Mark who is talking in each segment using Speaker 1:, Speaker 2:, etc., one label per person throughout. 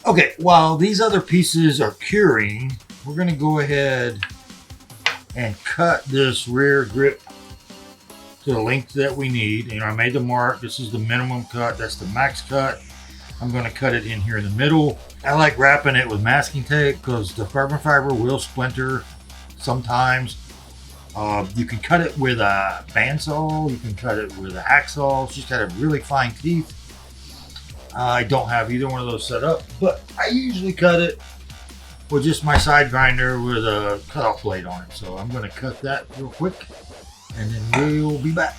Speaker 1: Okay, while these other pieces are curing, we're going to go ahead and cut this rear grip to the length that we need. I made the mark. This is the minimum cut. That's the max cut. I'm going to cut it in here in the middle. I like wrapping it with masking tape because the carbon fiber will splinter sometimes. You can cut it with a bandsaw. You can cut it with a hacksaw. It's just got a really fine teeth. I don't have either one of those set up, but I usually cut it with just my side grinder with a cutoff blade on it. So I'm going to cut that real quick and then we'll be back.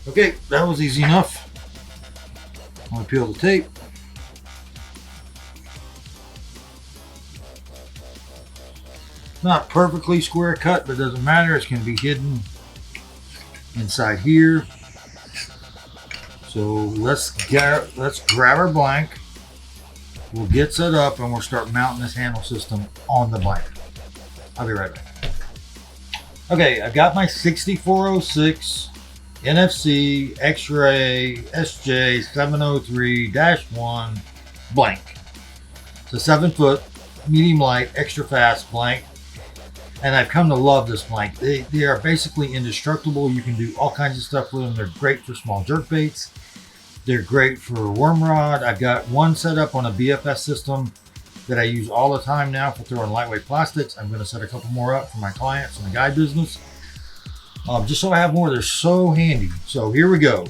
Speaker 1: Okay, that was easy enough. I'm going to peel the tape. Not perfectly square cut, but it doesn't matter. It's going to be hidden inside here. So let's grab our blank. We'll get set up and we'll start mounting this handle system on the blank. I'll be right back. Okay, I've got my 6406 NFC X-Ray SJ703-1 blank. It's a 7-foot medium light extra fast blank. And I've come to love this blank. They are basically indestructible. You can do all kinds of stuff with them. They're great for small jerk baits. They're great for worm rod. I've got one set up on a BFS system that I use all the time now for throwing lightweight plastics. I'm going to set a couple more up for my clients in the guide business. Just so I have more. They're so handy. So here we go.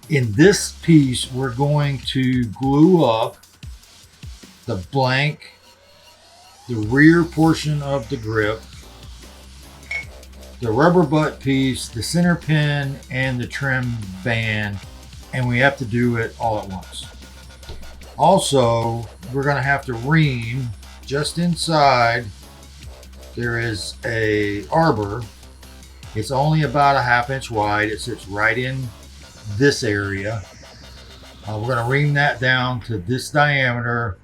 Speaker 1: In this piece, we're going to glue up the blank, the rear portion of the grip, the rubber butt piece, the center pin, and the trim band, and we have to do it all at once. Also, we're going to have to ream just inside. There is a arbor. It's only about a 1/2 inch wide. It sits right in this area. We're going to ream that down to this diameter.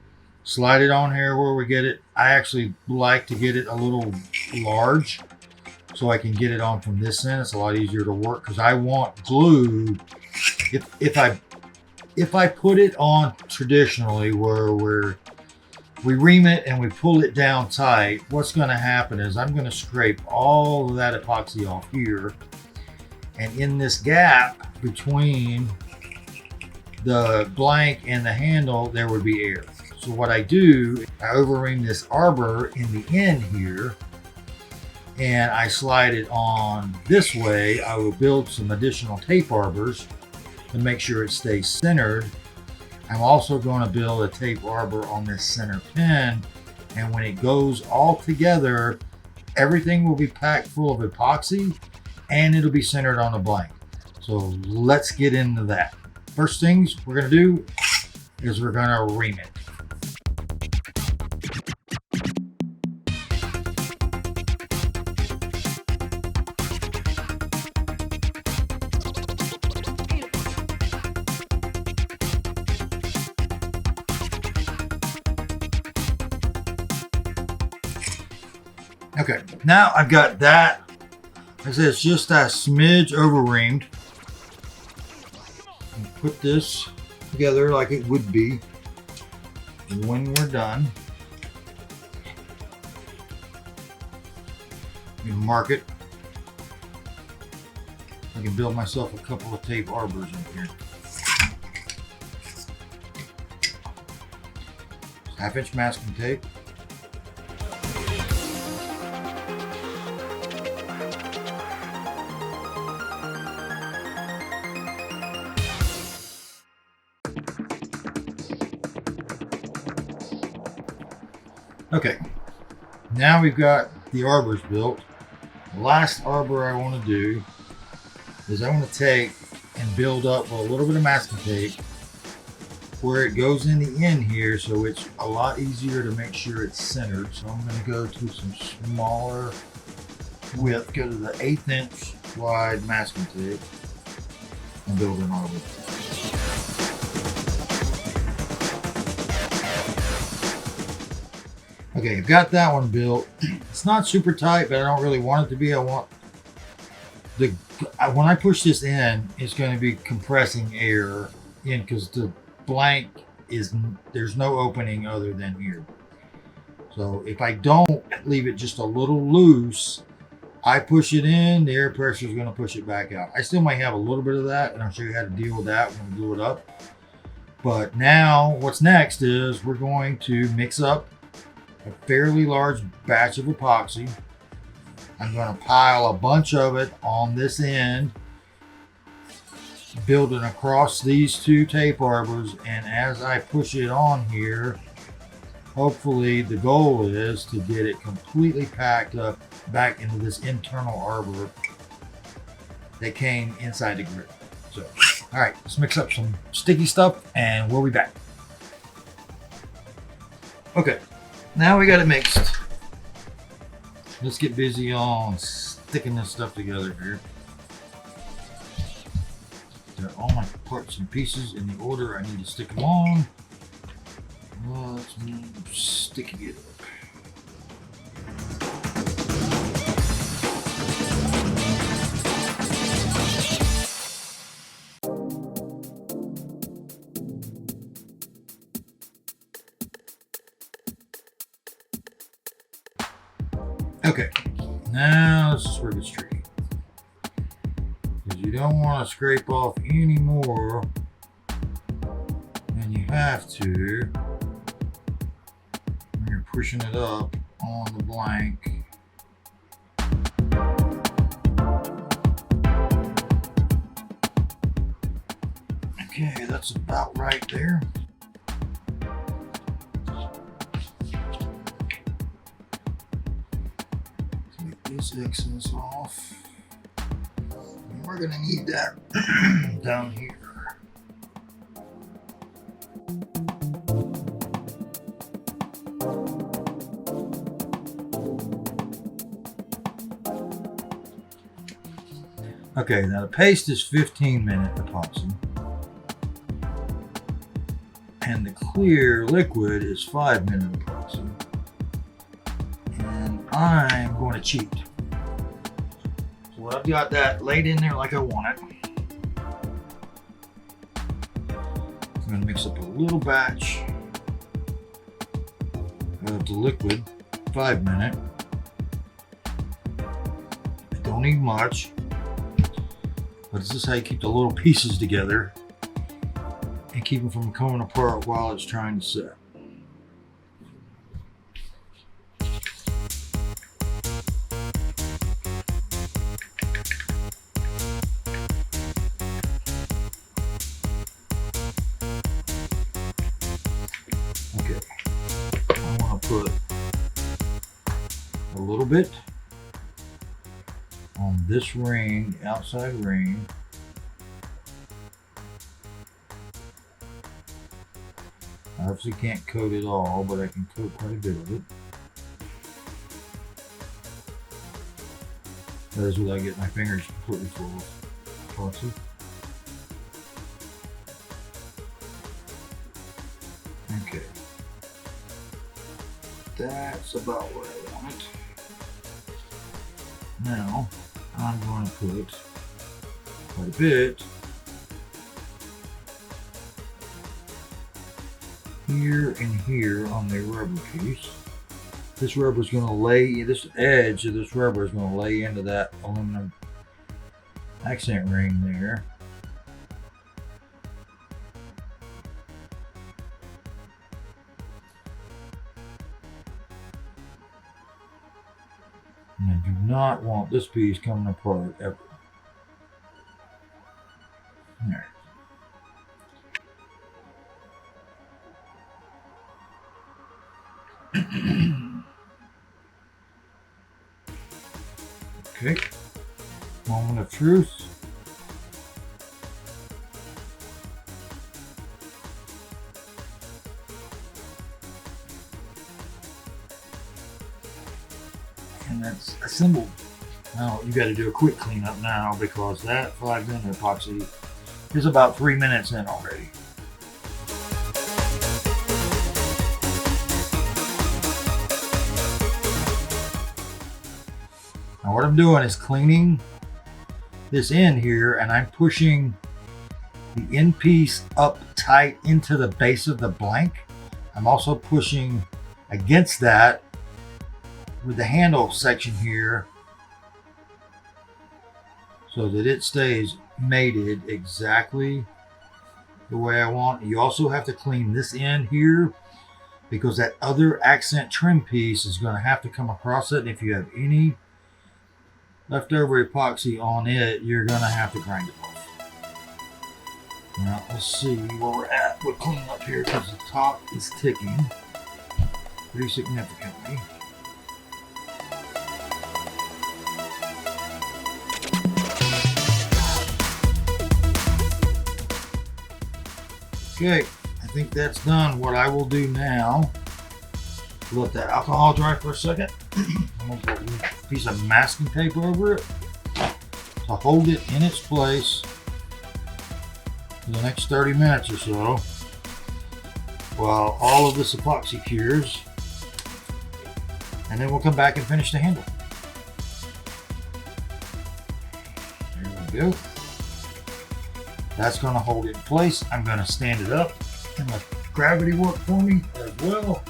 Speaker 1: Slide it on here where we get it. I actually like to get it a little large so I can get it on from this end. It's a lot easier to work because I want glue. If I put it on traditionally where we ream it and we pull it down tight, what's going to happen is I'm going to scrape all of that epoxy off here, and in this gap between the blank and the handle there would be air. So what I do, I overream this arbor in the end here and I slide it on this way. I will build some additional tape arbors to make sure it stays centered. I'm also going to build a tape arbor on this center pin, and when it goes all together, everything will be packed full of epoxy and it'll be centered on the blank. So let's get into that. First things we're going to do is we're going to ream it. Okay, now I've got that. I said it's just a smidge over-reamed. Put this together like it would be when we're done. You mark it. I can build myself a couple of tape arbors in here. 1/2 inch masking tape. Okay, now we've got the arbors built. The last arbor I want to do is I want to take and build up with a little bit of masking tape where it goes in the end here, so it's a lot easier to make sure it's centered. So I'm going to go to some smaller width, go to the 1/8 inch wide masking tape and build an arbor. Okay, I've got that one built. It's not super tight, but I don't really want it to be. I want the when I push this in, it's going to be compressing air in because the blank is there's no opening other than here. So if I don't leave it just a little loose, I push it in, the air pressure is going to push it back out. I still might have a little bit of that, and I'll show you how to deal with that when we glue it up. But now what's next is we're going to mix up a fairly large batch of epoxy. I'm going to pile a bunch of it on this end, building across these two tape arbors, and as I push it on here, hopefully the goal is to get it completely packed up back into this internal arbor that came inside the grid. So, all right, let's mix up some sticky stuff and we'll be back. Okay, now we got it mixed. Let's get busy on sticking this stuff together here. Got all my parts and pieces in the order I need to stick them on. Let's stick it up. Okay, now this is where it gets tricky. Because you don't want to scrape off any more than you have to when you're pushing it up on the blank. Okay, that's about right there. This excess off. And we're gonna need that down here. Okay, now the paste is 15-minute epoxy. And the clear liquid is 5-minute epoxy. And I'm going to cheat. So I've got that laid in there like I want it. I'm going to mix up a little batch of the liquid, 5-minute. I don't need much, but this is how you keep the little pieces together and keep them from coming apart while it's trying to set. Okay, I want to put a little bit on this ring, outside ring. I obviously can't coat it all, but I can coat quite a bit of it. That is without getting my fingers completely full of epoxy. Okay. That's about where I want it. Now, I'm going to put quite a bit here and here on the rubber piece. This rubber is going to lay, this edge of this rubber is going to lay into that aluminum accent ring there. And I do not want this piece coming apart ever. There. Okay, moment of truth. And that's assembled. Now you got to do a quick cleanup now because that 5-minute epoxy is about 3 minutes in already. Now what I'm doing is cleaning this end here and I'm pushing the end piece up tight into the base of the blank, I'm also pushing against that with the handle section here so that it stays mated exactly the way I want. You also have to clean this end here because that other accent trim piece is going to have to come across it. And if you have any leftover epoxy on it, you're going to have to grind it off. Now let's see where we're at with cleaning up here because the top is ticking pretty significantly. Okay, I think that's done. What I will do now, let that alcohol dry for a second. I'm going to put a piece of masking tape over it to hold it in its place for the next 30 minutes or so while all of this epoxy cures, and then we'll come back and finish the handle. There we go. That's going to hold it in place. I'm going to stand it up and let gravity work for me as well.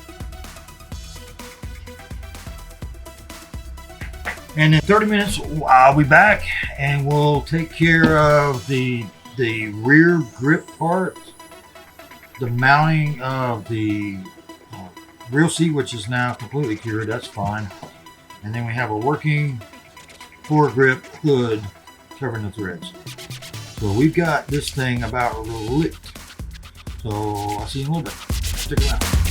Speaker 1: And in 30 minutes, I'll be back and we'll take care of the rear grip part, the mounting of the rear seat, which is now completely cured. That's fine. And then we have a working foregrip hood covering the threads. So we've got this thing about licked. So I'll see you in a little bit. Stick around.